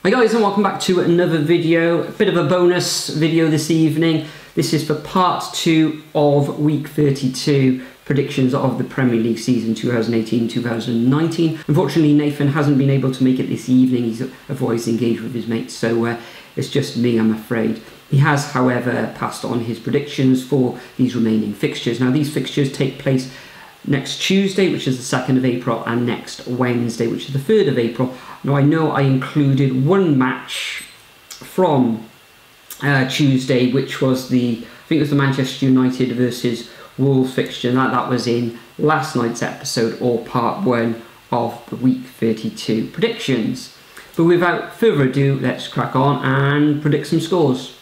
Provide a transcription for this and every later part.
Hi guys, and welcome back to another video. A bit of a bonus video this evening. This is for part 2 of week 32 predictions of the Premier League season 2018-2019. Unfortunately, Nathan hasn't been able to make it this evening. He's otherwise engaged with his mates, so it's just me, I'm afraid. He has, however, passed on his predictions for these remaining fixtures. Now, these fixtures take place next Tuesday, which is the 2nd of April, and next Wednesday, which is the 3rd of April. Now, I know I included one match from Tuesday, which was I think it was the Manchester United versus Wolves fixture, and that was in last night's episode, or part 1 of the week 32 predictions. But without further ado, let's crack on and predict some scores.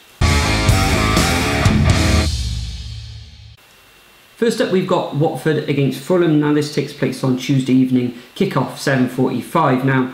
First up, we've got Watford against Fulham. Now, this takes place on Tuesday evening, kick-off 7:45. Now,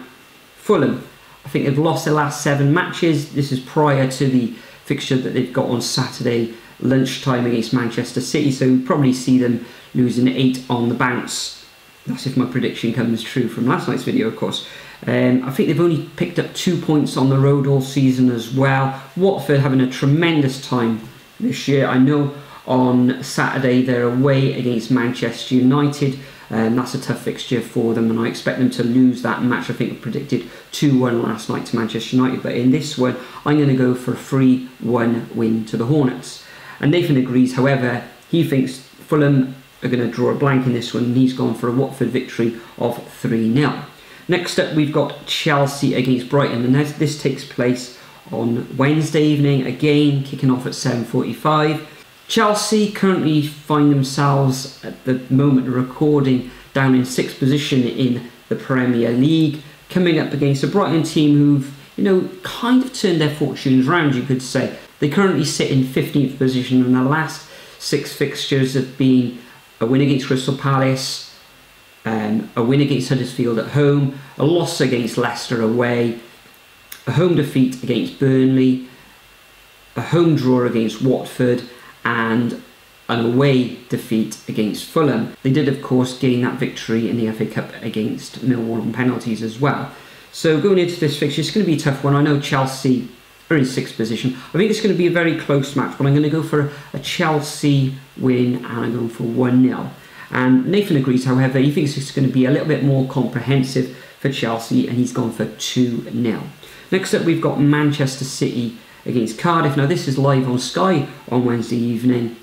Fulham, I think they've lost their last 7 matches. This is prior to the fixture that they've got on Saturday lunchtime against Manchester City, so we'll probably see them losing 8 on the bounce. That's if my prediction comes true from last night's video, of course. I think they've only picked up 2 points on the road all season as well. Watford having a tremendous time this year. I know on Saturday they're away against Manchester United, and that's a tough fixture for them, and I expect them to lose that match. I think I predicted 2-1 last night to Manchester United, but in this one I'm going to go for a 3-1 win to the Hornets. And Nathan agrees, however, he thinks Fulham are going to draw a blank in this one, and he's gone for a Watford victory of 3-0. Next up, we've got Chelsea against Brighton, and this takes place on Wednesday evening, again kicking off at 7:45. Chelsea currently find themselves, at the moment of recording, down in 6th position in the Premier League, coming up against a Brighton team who've, kind of turned their fortunes round, you could say. They currently sit in 15th position, and the last 6 fixtures have been a win against Crystal Palace, a win against Huddersfield at home, a loss against Leicester away, a home defeat against Burnley, a home draw against Watford, and an away defeat against Fulham. They did, of course, gain that victory in the FA Cup against Millwall on penalties as well. So going into this fixture, it's going to be a tough one. I know Chelsea are in 6th position. I think it's going to be a very close match, but I'm going to go for a Chelsea win, and I'm going for 1-0. And Nathan agrees, however, he thinks it's going to be a little bit more comprehensive for Chelsea, and he's gone for 2-0. Next up, we've got Manchester City against Cardiff. Now, this is live on Sky on Wednesday evening.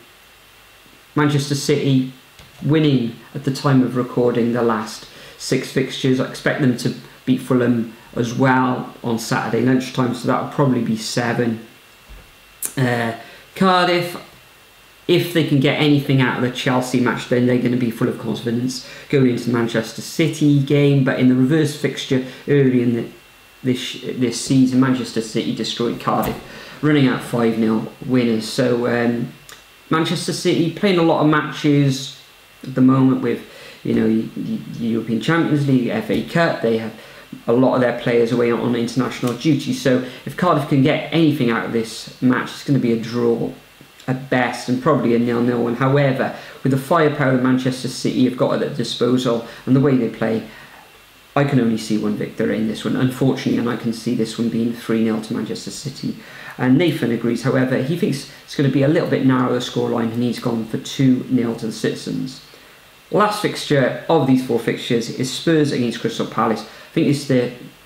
Manchester City winning at the time of recording the last 6 fixtures. I expect them to beat Fulham as well on Saturday lunchtime, so that'll probably be 7. Cardiff, if they can get anything out of the Chelsea match, then they're going to be full of confidence going into the Manchester City game. But in the reverse fixture early in this season, Manchester City destroyed Cardiff, running out 5-0 winners. So Manchester City playing a lot of matches at the moment with the European Champions League, FA Cup. They have a lot of their players away on international duty, so if Cardiff can get anything out of this match, it's going to be a draw at best, and probably a 0-0 one. However, with the firepower that Manchester City have got at their disposal and the way they play, I can only see one victor in this one, unfortunately, and I can see this one being 3-0 to Manchester City. And Nathan agrees, however, he thinks it's going to be a little bit narrower scoreline, and he's gone for 2-0 to the Citizens. Last fixture of these 4 fixtures is Spurs against Crystal Palace. I think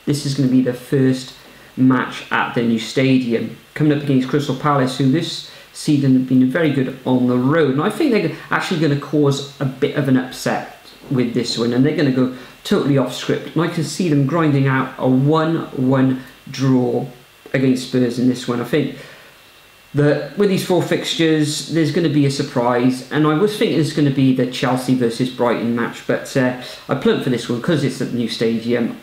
this is going to be the first match at the new stadium, coming up against Crystal Palace, who this season have been very good on the road. And I think they're actually going to cause a bit of an upset with this one, and they're going to go totally off script. And I can see them grinding out a 1-1 draw against Spurs in this one. I think that with these 4 fixtures, there's going to be a surprise, and I was thinking it's going to be the Chelsea versus Brighton match, but I plumped for this one because it's at the new stadium.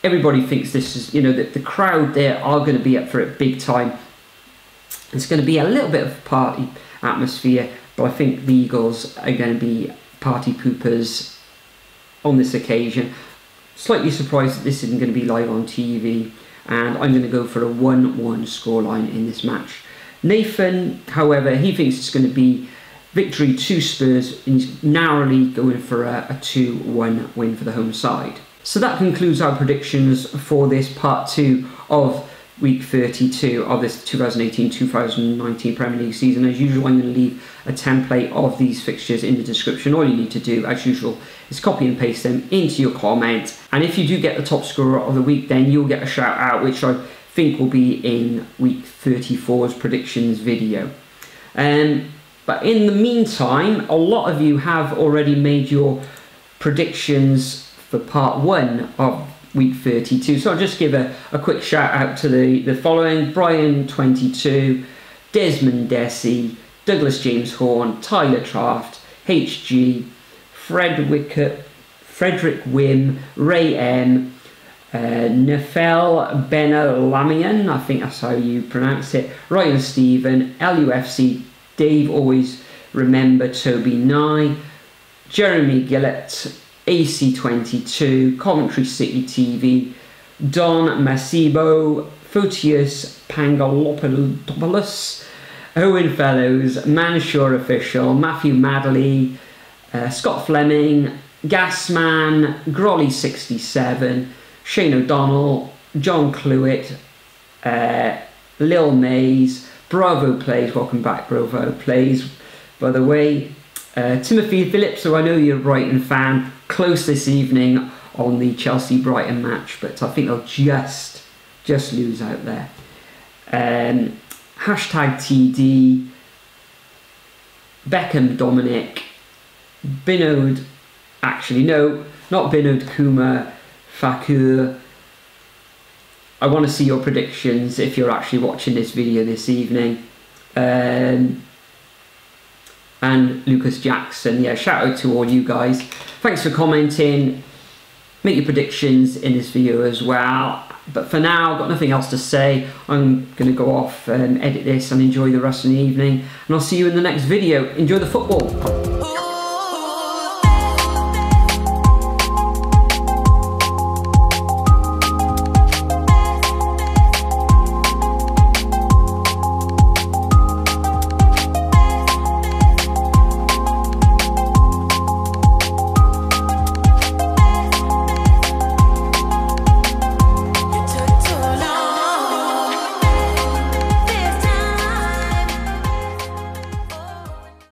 Everybody thinks this is, that the crowd there are going to be up for it big time. It's going to be a little bit of a party atmosphere, but I think the Eagles are going to be party poopers on this occasion. Slightly surprised that this isn't going to be live on TV, and I'm going to go for a 1-1 scoreline in this match. Nathan, however, he thinks it's going to be victory to Spurs, and he's narrowly going for a 2-1 win for the home side. So that concludes our predictions for this part 2 of week 32 of this 2018-2019 Premier League season. As usual, I'm going to leave a template of these fixtures in the description. All you need to do, as usual, is copy and paste them into your comment. And if you do get the top scorer of the week, then you'll get a shout out, which I think will be in week 34's predictions video. But in the meantime, a lot of you have already made your predictions for part 1 of week 32. So I'll just give a quick shout out to the following: Brian 22, Desmond Desi, Douglas James Horn, Tyler Traft, HG, Frederick Wim, Ray M, Nefel Benalamian, I think that's how you pronounce it, Ryan Stephen, LUFC, Dave Always Remember, Toby Nye, Jeremy Gillett, AC22, Coventry City TV, Don Masibo, Photius Pangalopoulos, Owen Fellows, Manshore Official, Matthew Madley, Scott Fleming, Gasman, Grolly67, Shane O'Donnell, John Cluett, Lil Mays, Bravo Plays, welcome back Bravo Plays, by the way, Timothy Phillips, so I know you're a Brighton fan, close this evening on the Chelsea-Brighton match, but I think they'll just lose out there. Hashtag TD, Beckham Dominic, Binod, actually no, not Binod Kuma, Fakur. I want to see your predictions if you're actually watching this video this evening. And Lucas Jackson, yeah, shout out to all you guys. Thanks for commenting. Make your predictions in this video as well. But for now, I've got nothing else to say. I'm going to go off and edit this and enjoy the rest of the evening. And I'll see you in the next video. Enjoy the football.